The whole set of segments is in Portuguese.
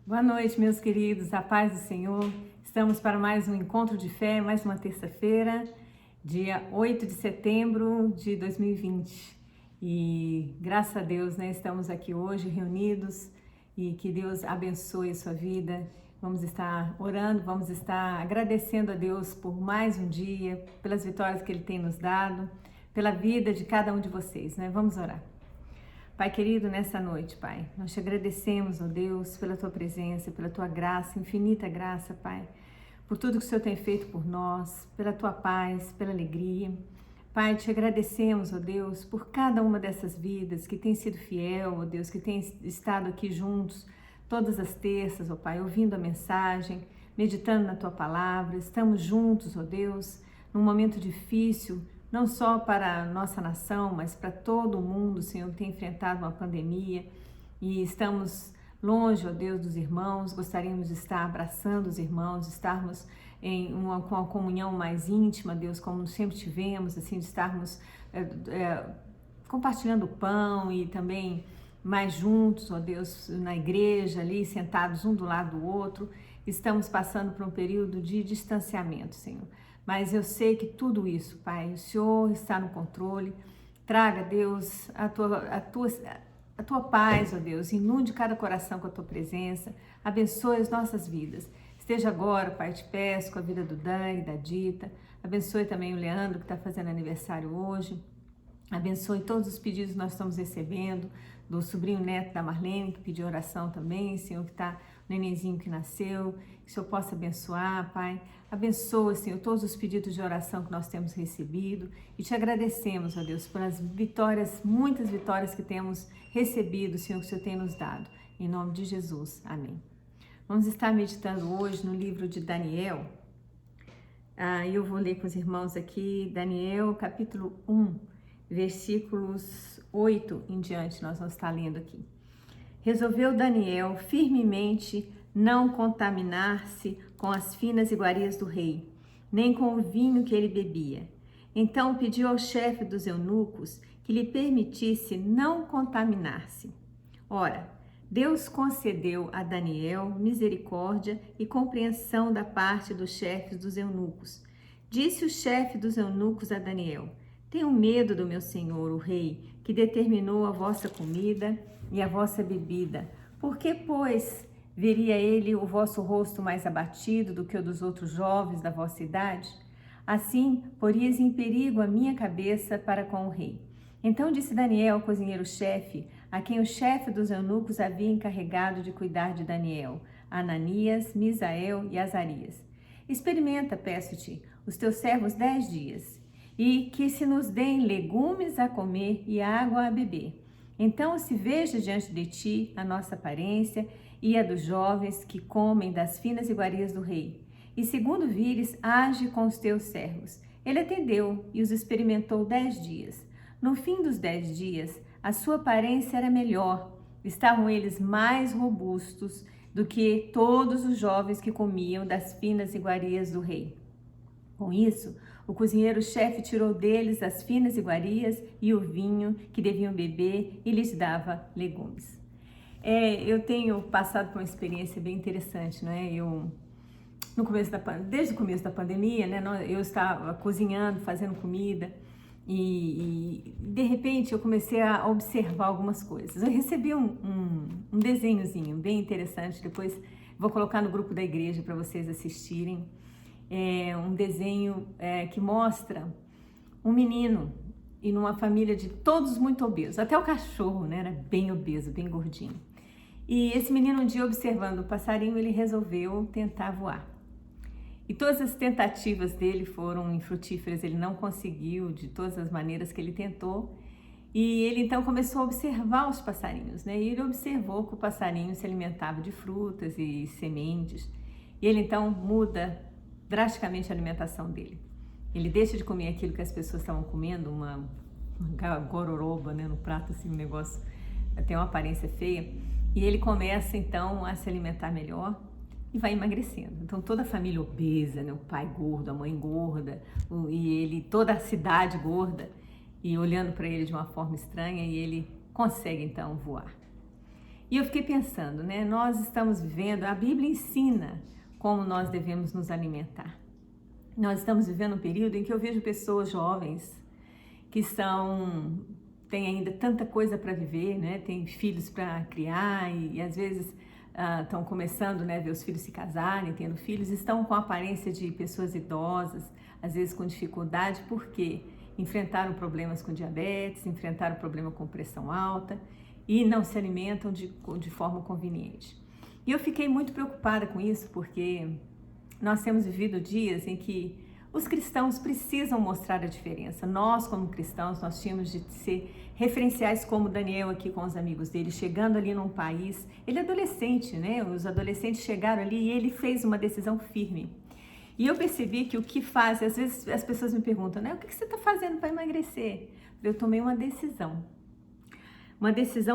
Boa noite, meus queridos, a paz do Senhor. Estamos para mais um encontro de fé, mais uma terça-feira, dia 8 de setembro de 2020. E graças a Deus, estamos aqui hoje reunidos e que Deus abençoe a sua vida. Vamos estar orando, vamos estar agradecendo a Deus por mais um dia, pelas vitórias que Ele tem nos dado, pela vida de cada um de vocês, Vamos orar. Pai querido, nessa noite, Pai, nós te agradecemos, ó Deus, pela Tua presença, pela Tua graça, infinita graça, Pai, por tudo que o Senhor tem feito por nós, pela Tua paz, pela alegria. Pai, te agradecemos, ó Deus, por cada uma dessas vidas que tem sido fiel, ó Deus, que tem estado aqui juntos todas as terças, ó Pai, ouvindo a mensagem, meditando na Tua palavra. Estamos juntos, ó Deus, num momento difícil, não só para a nossa nação, mas para todo o mundo, Senhor, que tem enfrentado uma pandemia e estamos longe, ó Deus, dos irmãos. Gostaríamos de estar abraçando os irmãos, de estarmos com uma comunhão mais íntima, Deus, como sempre tivemos, assim, de estarmos compartilhando o pão e também mais juntos, ó Deus, na igreja ali, sentados um do lado do outro. Estamos passando por um período de distanciamento, Senhor. Mas eu sei que tudo isso, Pai, o Senhor está no controle. Traga, Deus, a tua paz, ó Deus, inunde cada coração com a Tua presença, abençoe as nossas vidas. Esteja agora, Pai, te peço, com a vida do Dani, da Dita, abençoe também o Leandro, que está fazendo aniversário hoje, abençoe todos os pedidos que nós estamos recebendo, do sobrinho neto da Marlene, que pediu oração também, Senhor, que está o nenenzinho que nasceu, que o Senhor possa abençoar, Pai. Abençoa, Senhor, todos os pedidos de oração que nós temos recebido e te agradecemos, ó Deus, pelas vitórias, muitas vitórias que temos recebido, Senhor, que o Senhor tem nos dado. Em nome de Jesus, amém. Vamos estar meditando hoje no livro de Daniel. Eu vou ler com os irmãos aqui, Daniel, capítulo 1, versículos 8 em diante, nós vamos estar lendo aqui. Resolveu Daniel firmemente não contaminar-se com as finas iguarias do rei, nem com o vinho que ele bebia. Então pediu ao chefe dos eunucos que lhe permitisse não contaminar-se. Ora, Deus concedeu a Daniel misericórdia e compreensão da parte dos chefes dos eunucos. Disse o chefe dos eunucos a Daniel: tenho medo do meu senhor, o rei, que determinou a vossa comida e a vossa bebida. Por que, pois, veria ele o vosso rosto mais abatido do que o dos outros jovens da vossa idade? Assim, porias em perigo a minha cabeça para com o rei. Então disse Daniel ao cozinheiro-chefe, a quem o chefe dos eunucos havia encarregado de cuidar de Daniel, Ananias, Misael e Azarias: experimenta, peço-te, os teus servos 10 dias, e que se nos deem legumes a comer e água a beber. Então se veja diante de ti a nossa aparência e a dos jovens que comem das finas iguarias do rei. E segundo vires, age com os teus servos. Ele atendeu e os experimentou 10 dias. No fim dos 10 dias, a sua aparência era melhor. Estavam eles mais robustos do que todos os jovens que comiam das finas iguarias do rei. Com isso, o cozinheiro-chefe tirou deles as finas iguarias e o vinho que deviam beber e lhes dava legumes. Eu tenho passado por uma experiência bem interessante, Desde o começo da pandemia, eu estava cozinhando, fazendo comida e de repente eu comecei a observar algumas coisas. Eu recebi um desenhozinho bem interessante, depois vou colocar no grupo da igreja para vocês assistirem. Um desenho que mostra um menino e numa família de todos muito obesos, até o cachorro, era bem obeso, bem gordinho. E esse menino, um dia, observando o passarinho, ele resolveu tentar voar. E todas as tentativas dele foram infrutíferas, ele não conseguiu de todas as maneiras que ele tentou. E ele então começou a observar os passarinhos, E ele observou que o passarinho se alimentava de frutas e sementes. E ele então muda drasticamente a alimentação dele. Ele deixa de comer aquilo que as pessoas estavam comendo, uma gororoba, no prato, assim, um negócio, tem uma aparência feia, e ele começa então a se alimentar melhor e vai emagrecendo. Então toda a família obesa, o pai gordo, a mãe gorda, toda a cidade gorda, e olhando para ele de uma forma estranha, e ele consegue então voar. E eu fiquei pensando, né? Nós estamos vivendo, a Bíblia ensina como nós devemos nos alimentar. Nós estamos vivendo um período em que eu vejo pessoas jovens que têm ainda tanta coisa para viver, né? Tem filhos para criar e às vezes estão começando, né, ver os filhos se casarem, tendo filhos, estão com a aparência de pessoas idosas, às vezes com dificuldade, porque enfrentaram problemas com diabetes, enfrentaram problema com pressão alta e não se alimentam de forma conveniente. E eu fiquei muito preocupada com isso, porque nós temos vivido dias em que os cristãos precisam mostrar a diferença. Nós, como cristãos, nós tínhamos de ser referenciais como Daniel aqui com os amigos dele, chegando ali num país, ele é adolescente, né? Os adolescentes chegaram ali e ele fez uma decisão firme. E eu percebi que o que faz, às vezes as pessoas me perguntam, né? O que você está fazendo para emagrecer? Eu tomei uma decisão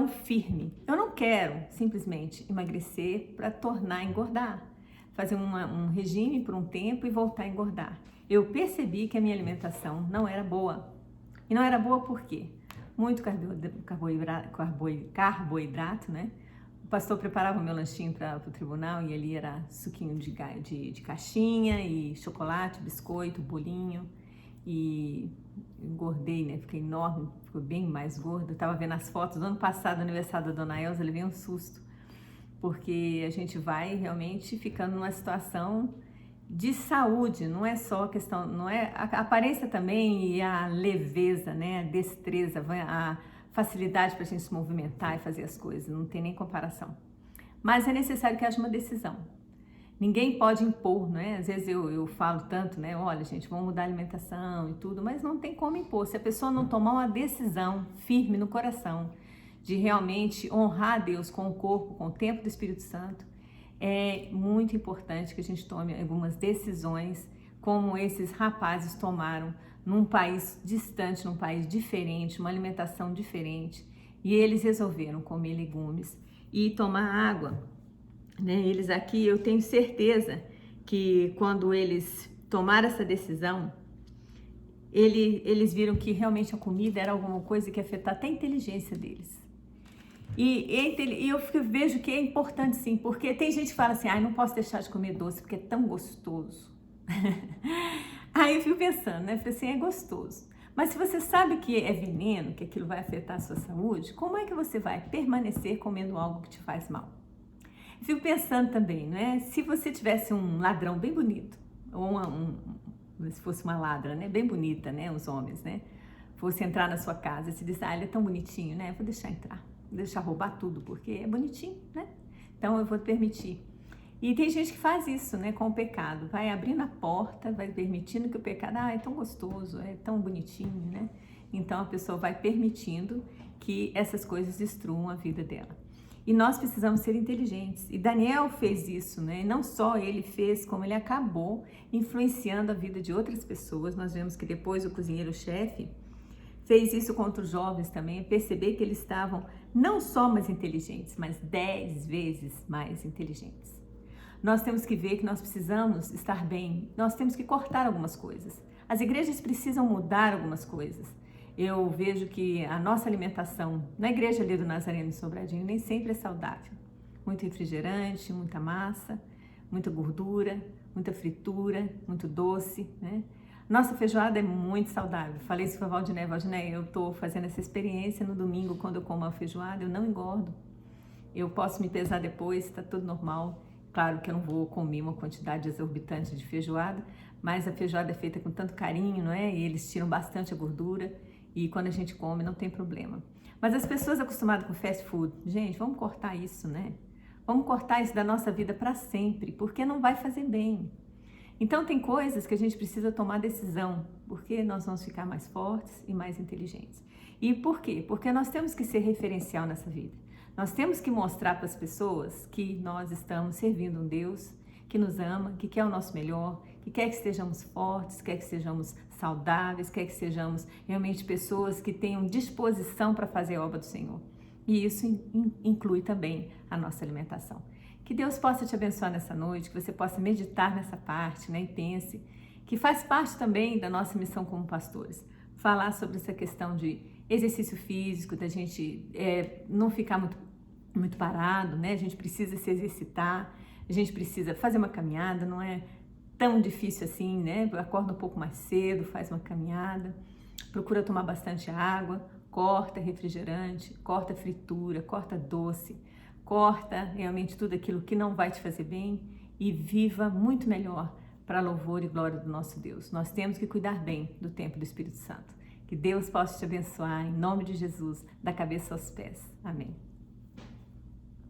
firme. Eu não quero simplesmente emagrecer para tornar a engordar, fazer um regime por um tempo e voltar a engordar. Eu percebi que a minha alimentação não era boa. E não era boa por quê? Muito carboidrato, né? O pastor preparava o meu lanchinho para o tribunal e ali era suquinho de caixinha e chocolate, biscoito, bolinho. E engordei, né? Fiquei enorme, ficou bem mais gorda. Eu tava vendo as fotos do ano passado, aniversário da Dona Elza, levei um susto. Porque a gente vai realmente ficando numa situação de saúde, não é só a questão, não é a aparência também e a leveza, né, a destreza, a facilidade para a gente se movimentar e fazer as coisas, não tem nem comparação. Mas é necessário que haja uma decisão. Ninguém pode impor, né? Às vezes eu falo tanto, né? Olha, gente, vamos mudar a alimentação e tudo, mas não tem como impor. Se a pessoa não tomar uma decisão firme no coração de realmente honrar a Deus com o corpo, com o tempo do Espírito Santo, é muito importante que a gente tome algumas decisões como esses rapazes tomaram num país distante, num país diferente, uma alimentação diferente, e eles resolveram comer legumes e tomar água, né? Eles aqui, eu tenho certeza que quando eles tomaram essa decisão, eles viram que realmente a comida era alguma coisa que ia afetar até a inteligência deles. E eu vejo que é importante sim, porque tem gente que fala assim, não posso deixar de comer doce porque é tão gostoso. Aí eu fico pensando, né? Falei assim, é gostoso. Mas se você sabe que é veneno, que aquilo vai afetar a sua saúde, como é que você vai permanecer comendo algo que te faz mal? Eu fico pensando também, né? Se você tivesse um ladrão bem bonito, ou se fosse uma ladra, né? Bem bonita, né? Os homens, né? Fosse entrar na sua casa e se diz, ele é tão bonitinho, né? Vou deixar entrar. Deixar roubar tudo, porque é bonitinho, né? Então eu vou permitir. E tem gente que faz isso, né, com o pecado. Vai abrindo a porta, vai permitindo que o pecado, é tão gostoso, é tão bonitinho, né? Então a pessoa vai permitindo que essas coisas destruam a vida dela. E nós precisamos ser inteligentes. E Daniel fez isso, né? E não só ele fez, como ele acabou influenciando a vida de outras pessoas. Nós vemos que depois o cozinheiro-chefe fez isso contra os jovens também, perceber que eles estavam não só mais inteligentes, mas 10 vezes mais inteligentes. Nós temos que ver que nós precisamos estar bem, nós temos que cortar algumas coisas. As igrejas precisam mudar algumas coisas. Eu vejo que a nossa alimentação na igreja ali do Nazareno de Sobradinho nem sempre é saudável. Muito refrigerante, muita massa, muita gordura, muita fritura, muito doce, né? Nossa feijoada é muito saudável. Falei isso para a Valdiné. Valdiné, eu estou fazendo essa experiência no domingo, quando eu como a feijoada, eu não engordo. Eu posso me pesar depois, está tudo normal. Claro que eu não vou comer uma quantidade exorbitante de feijoada, mas a feijoada é feita com tanto carinho, não é? E eles tiram bastante a gordura e quando a gente come não tem problema. Mas as pessoas acostumadas com fast food, gente, vamos cortar isso, né? Vamos cortar isso da nossa vida para sempre, porque não vai fazer bem. Então tem coisas que a gente precisa tomar decisão, porque nós vamos ficar mais fortes e mais inteligentes. E por quê? Porque nós temos que ser referencial nessa vida. Nós temos que mostrar para as pessoas que nós estamos servindo um Deus que nos ama, que quer o nosso melhor, que quer que estejamos fortes, quer que sejamos saudáveis, quer que sejamos realmente pessoas que tenham disposição para fazer a obra do Senhor. E isso inclui também a nossa alimentação. Que Deus possa te abençoar nessa noite, que você possa meditar nessa parte, né? E pense que faz parte também da nossa missão como pastores. Falar sobre essa questão de exercício físico, da gente não ficar muito muito parado, né? A gente precisa se exercitar, a gente precisa fazer uma caminhada, não é tão difícil assim, né? Acorda um pouco mais cedo, faz uma caminhada, procura tomar bastante água, corta refrigerante, corta fritura, corta doce, corta realmente tudo aquilo que não vai te fazer bem e viva muito melhor para louvor e glória do nosso Deus. Nós temos que cuidar bem do templo do Espírito Santo. Que Deus possa te abençoar em nome de Jesus, da cabeça aos pés. Amém.